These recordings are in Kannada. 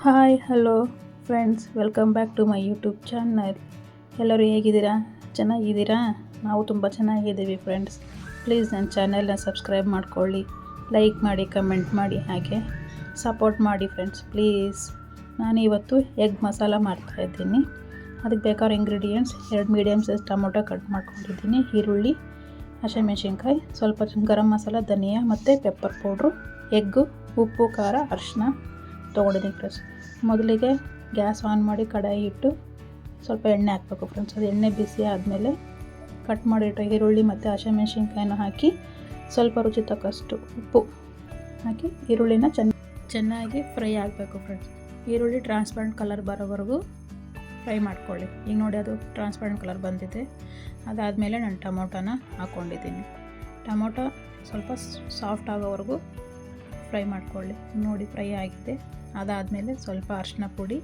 Hi hello friends, welcome back to my YouTube channel. ಎಲ್ಲರೂ ಹೇಗಿದ್ದೀರಾ? ಚೆನ್ನಾಗಿದ್ದೀರಾ? ನಾವು ತುಂಬ ಚೆನ್ನಾಗಿದ್ದೀವಿ ಫ್ರೆಂಡ್ಸ್. ಪ್ಲೀಸ್ ನನ್ನ ಚಾನಲ್ನ ಸಬ್ಸ್ಕ್ರೈಬ್ ಮಾಡ್ಕೊಳ್ಳಿ, ಲೈಕ್ ಮಾಡಿ, ಕಮೆಂಟ್ ಮಾಡಿ, ಹಾಗೆ ಸಪೋರ್ಟ್ ಮಾಡಿ ಫ್ರೆಂಡ್ಸ್ ಪ್ಲೀಸ್. ನಾನು ಇವತ್ತು ಎಗ್ ಮಸಾಲ ಮಾಡ್ತಾಯಿದ್ದೀನಿ. ಅದಕ್ಕೆ ಬೇಕಾದ ingredients: 2 medium size tomato cut ಮಾಡ್ಕೊಂಡಿದ್ದೀನಿ, ಈರುಳ್ಳಿ, ಹಸಿಮೆಣಸಿನ್ಕಾಯಿ, ಸ್ವಲ್ಪ ಗರಂ ಮಸಾಲ, ಧನಿಯಾ ಮತ್ತು ಪೆಪ್ಪರ್ ಪೌಡ್ರು, ಎಗ್ಗು, ಉಪ್ಪು, ಖಾರ, ಅರಿಶಿನ ತೊಗೊಂಡಿದ್ದೀನಿ ಫ್ರೆಂಡ್ಸ್. ಮೊದಲಿಗೆ ಗ್ಯಾಸ್ ಆನ್ ಮಾಡಿ ಕಡಾಯಿ ಇಟ್ಟು ಸ್ವಲ್ಪ ಎಣ್ಣೆ ಹಾಕಬೇಕು ಫ್ರೆಂಡ್ಸ್. ಅದು ಎಣ್ಣೆ ಬಿಸಿ ಆದಮೇಲೆ ಕಟ್ ಮಾಡಿಟ್ಟು ಈರುಳ್ಳಿ ಮತ್ತು ಹಸಿಮೆಣಸಿನ್ಕಾಯಿನ ಹಾಕಿ ಸ್ವಲ್ಪ ರುಚಿ ತಕ್ಕಷ್ಟು ಉಪ್ಪು ಹಾಕಿ ಈರುಳ್ಳಿನ ಚೆನ್ನಾಗಿ ಫ್ರೈ ಆಗಬೇಕು ಫ್ರೆಂಡ್ಸ್. ಈರುಳ್ಳಿ ಟ್ರಾನ್ಸ್ಪರೆಂಟ್ ಕಲರ್ ಬರೋವರೆಗೂ ಫ್ರೈ ಮಾಡ್ಕೊಳ್ಳಿ. ಈಗ ನೋಡಿ, ಅದು ಟ್ರಾನ್ಸ್ಪರೆಂಟ್ ಕಲರ್ ಬಂದಿದೆ. ಅದಾದಮೇಲೆ ನಾನು ಟೊಮೊಟೊನ ಹಾಕ್ಕೊಂಡಿದ್ದೀನಿ. ಟೊಮೊಟೊ ಸ್ವಲ್ಪ ಸಾಫ್ಟ್ ಆಗೋವರೆಗೂ ಫ್ರೈ ಮಾಡ್ಕೊಳ್ಳಿ. ನೋಡಿ, ಫ್ರೈ ಆಗಿದೆ. ಅದಾದಮೇಲೆ ಸ್ವಲ್ಪ ಅರಿಶಿನ ಪುಡಿ,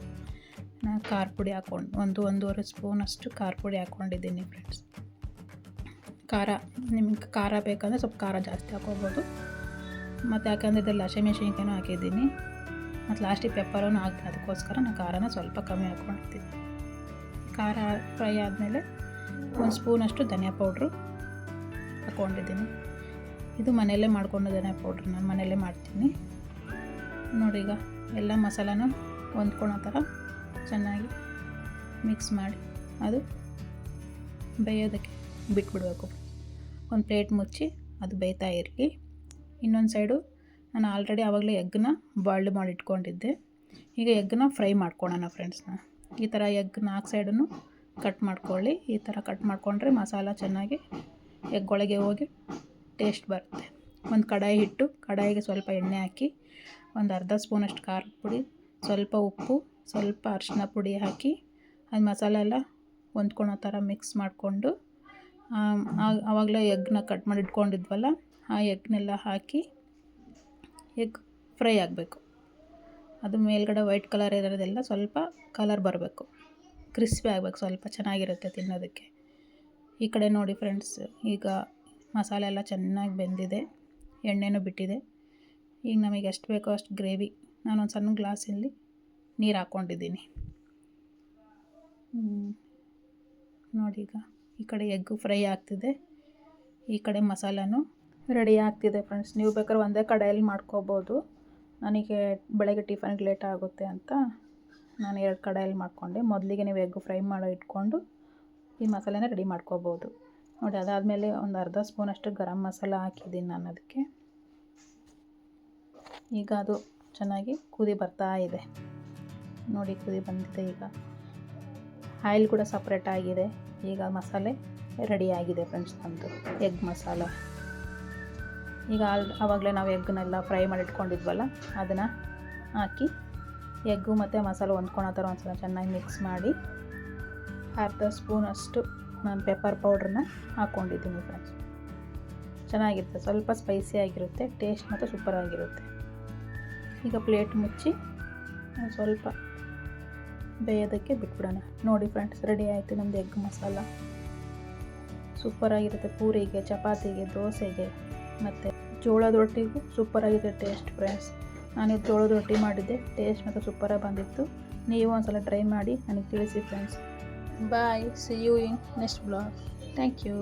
ಖಾರ ಪುಡಿ ಹಾಕ್ಕೊಂಡು ಒಂದೂವರೆ ಸ್ಪೂನಷ್ಟು ಖಾರ ಪುಡಿ ಹಾಕ್ಕೊಂಡಿದ್ದೀನಿ ಫ್ರೆಂಡ್ಸ್. ಖಾರ ನಿಮ್ಗೆ ಖಾರ ಬೇಕಂದರೆ ಸ್ವಲ್ಪ ಖಾರ ಜಾಸ್ತಿ ಹಾಕ್ಕೋಬೋದು. ಮತ್ತು ಯಾಕಂದರೆ ಇದರಲ್ಲಿ ಹಸಿಮೆಣಸಿನ್ಕಾಯಿನೂ ಹಾಕಿದ್ದೀನಿ, ಮತ್ತು ಲಾಸ್ಟಿಗೆ ಪೆಪ್ಪರನ್ನು ಹಾಕಿ, ಅದಕ್ಕೋಸ್ಕರ ನಾನು ಖಾರನ ಸ್ವಲ್ಪ ಕಮ್ಮಿ ಹಾಕ್ಕೊಂಡಿದ್ದೀನಿ. ಖಾರ ಫ್ರೈ ಆದಮೇಲೆ 1 ಸ್ಪೂನಷ್ಟು ಧನಿಯಾ ಪೌಡ್ರು ಹಾಕ್ಕೊಂಡಿದ್ದೀನಿ. ಇದು ಮನೆಯಲ್ಲೇ ಮಾಡಿಕೊಂಡು ಧನಿಯಾ ಪೌಡ್ರು ನಾನು ಮನೆಯಲ್ಲೇ ಮಾಡ್ತೀನಿ. ನೋಡಿ, ಈಗ ಎಲ್ಲ ಮಸಾಲನೂ ಹೊಂದ್ಕೊಳ್ಳೋ ಥರ ಚೆನ್ನಾಗಿ ಮಿಕ್ಸ್ ಮಾಡಿ ಅದು ಬೇಯೋದಕ್ಕೆ ಬಿಟ್ಬಿಡಬೇಕು. ಒಂದು ಪ್ಲೇಟ್ ಮುಚ್ಚಿ ಅದು ಬೇಯ್ತಾ ಇರಲಿ. ಇನ್ನೊಂದು ಸೈಡು ನಾನು ಆಲ್ರೆಡಿ ಆವಾಗಲೇ ಎಗ್ಗನ್ನ ಬಾಯ್ಲ್ಡ್ ಮಾಡಿ ಇಟ್ಕೊಂಡಿದ್ದೆ. ಈಗ ಎಗ್ಗನ್ನ ಫ್ರೈ ಮಾಡ್ಕೊಳ್ಳೋಣ ಫ್ರೆಂಡ್ಸ್ನ. ಈ ಥರ ಎಗ್ 4 ಸೈಡನ್ನು ಕಟ್ ಮಾಡ್ಕೊಳ್ಳಿ. ಈ ಥರ ಕಟ್ ಮಾಡಿಕೊಂಡ್ರೆ ಮಸಾಲ ಚೆನ್ನಾಗಿ ಎಗ್ಗೊಳಗೆ ಹೋಗಿ ಟೇಸ್ಟ್ ಬರುತ್ತೆ. ಒಂದು ಕಡಾಯಿ ಇಟ್ಟು ಕಡಾಯಿಗೆ ಸ್ವಲ್ಪ ಎಣ್ಣೆ ಹಾಕಿ ಒಂದು ಅರ್ಧ ಸ್ಪೂನಷ್ಟು ಖಾರದ ಪುಡಿ, ಸ್ವಲ್ಪ ಉಪ್ಪು, ಸ್ವಲ್ಪ ಅರಿಶಿನ ಪುಡಿ ಹಾಕಿ ಅದು ಮಸಾಲೆ ಎಲ್ಲ ಹೊಂದ್ಕೊಳ್ಳೋ ಥರ ಮಿಕ್ಸ್ ಮಾಡಿಕೊಂಡು ಆವಾಗಲೇ ಎಗ್ನ ಕಟ್ ಮಾಡಿ ಇಟ್ಕೊಂಡಿದ್ವಲ್ಲ, ಆ ಎಗ್ನೆಲ್ಲ ಹಾಕಿ ಎಗ್ ಫ್ರೈ ಆಗಬೇಕು. ಅದು ಮೇಲ್ಗಡೆ ವೈಟ್ ಕಲರ್ ಇರೋದೆಲ್ಲ ಸ್ವಲ್ಪ ಕಲರ್ ಬರಬೇಕು, ಕ್ರಿಸ್ಪಿ ಆಗಬೇಕು, ಸ್ವಲ್ಪ ಚೆನ್ನಾಗಿರುತ್ತೆ ತಿನ್ನೋದಕ್ಕೆ. ಈ ಕಡೆ ನೋಡಿ ಫ್ರೆಂಡ್ಸ್, ಈಗ ಮಸಾಲೆ ಎಲ್ಲ ಚೆನ್ನಾಗಿ ಬೆಂದಿದೆ, ಎಣ್ಣೆನೂ ಬಿಟ್ಟಿದೆ. ಈಗ ನಮಗೆ ಎಷ್ಟು ಬೇಕೋ ಅಷ್ಟು ಗ್ರೇವಿ ನಾನೊಂದು ಸಣ್ಣ ಗ್ಲಾಸಲ್ಲಿ ನೀರು ಹಾಕ್ಕೊಂಡಿದ್ದೀನಿ. ನೋಡಿ, ಈಗ ಈ ಕಡೆ ಎಗ್ಗು ಫ್ರೈ ಆಗ್ತಿದೆ, ಈ ಕಡೆ ಮಸಾಲನೂ ರೆಡಿ ಆಗ್ತಿದೆ ಫ್ರೆಂಡ್ಸ್. ನೀವು ಬೇಕಾದ್ರೆ ಒಂದೇ ಕಡಾಯಲ್ಲಿ ಮಾಡ್ಕೋಬೋದು. ನನಗೆ ಬೆಳಗ್ಗೆ ಟಿಫನ್ಗೆ ಲೇಟ್ ಆಗುತ್ತೆ ಅಂತ ನಾನು 2 ಕಡಾಯಲ್ಲಿ ಮಾಡ್ಕೊಂಡೆ. ಮೊದಲಿಗೆ ನೀವು ಎಗ್ಗು ಫ್ರೈ ಮಾಡಿ ಇಟ್ಕೊಂಡು ಈ ಮಸಾಲೆನ ರೆಡಿ ಮಾಡ್ಕೋಬೋದು. ನೋಡಿ, ಅದಾದಮೇಲೆ ಒಂದು ಅರ್ಧ ಸ್ಪೂನಷ್ಟು ಗರಂ ಮಸಾಲ ಹಾಕಿದ್ದೀನಿ ನಾನು ಅದಕ್ಕೆ. ಈಗ ಅದು ಚೆನ್ನಾಗಿ ಕುದಿ ಬರ್ತಾ ಇದೆ. ನೋಡಿ, ಕುದಿ ಬಂದಿದೆ. ಈಗ ಆಯಿಲ್ ಕೂಡ ಸಪ್ರೇಟ್ ಆಗಿದೆ. ಈಗ ಮಸಾಲೆ ರೆಡಿ ಆಗಿದೆ ಫ್ರೆಂಡ್ಸ್, ನಮ್ಮದು ಎಗ್ ಮಸಾಲ. ಈಗ ಆವಾಗಲೇ ನಾವು ಎಗ್ಗನ್ನೆಲ್ಲ ಫ್ರೈ ಮಾಡಿ ಇಟ್ಕೊಂಡಿದ್ವಲ್ಲ, ಅದನ್ನು ಹಾಕಿ ಎಗ್ಗು ಮತ್ತು ಮಸಾಲೆ ಹೊಂದ್ಕೊಳ್ಳೋ ಥರ ಒಂದ್ಸಲ ಚೆನ್ನಾಗಿ ಮಿಕ್ಸ್ ಮಾಡಿ ಅರ್ಧ ಸ್ಪೂನಷ್ಟು ನಾನು ಪೆಪ್ಪರ್ ಪೌಡ್ರನ್ನ ಹಾಕ್ಕೊಂಡಿದ್ದೀನಿ ಫ್ರೆಂಡ್ಸ್. ಚೆನ್ನಾಗಿರುತ್ತೆ, ಸ್ವಲ್ಪ ಸ್ಪೈಸಿ ಆಗಿರುತ್ತೆ, ಟೇಸ್ಟ್ ಮತ್ತು ಸೂಪರಾಗಿರುತ್ತೆ. ಈಗ ಪ್ಲೇಟ್ ಮುಚ್ಚಿ ಸ್ವಲ್ಪ ಬೇಯೋದಕ್ಕೆ ಬಿಟ್ಬಿಡೋಣ. ನೋಡಿ ಫ್ರೆಂಡ್ಸ್, ರೆಡಿ ಆಯಿತು ನಮ್ಮದು ಎಗ್ ಮಸಾಲ. ಸೂಪರಾಗಿರುತ್ತೆ ಪೂರಿಗೆ, ಚಪಾತಿಗೆ, ದೋಸೆಗೆ ಮತ್ತು ಜೋಳದ ರೊಟ್ಟಿಗೂ ಸೂಪರಾಗಿದೆ ಟೇಸ್ಟ್ ಫ್ರೆಂಡ್ಸ್. ನಾನಿದು ಜೋಳದ ರೊಟ್ಟಿ ಮಾಡಿದ್ದೆ, ಟೇಸ್ಟ್ ಮತ್ತು ಸೂಪರಾಗಿ ಬಂದಿತ್ತು. ನೀವು ಒಂದ್ಸಲ ಟ್ರೈ ಮಾಡಿ ನನಗೆ ತಿಳಿಸಿ friends. Bye, see you in next blog. Thank you.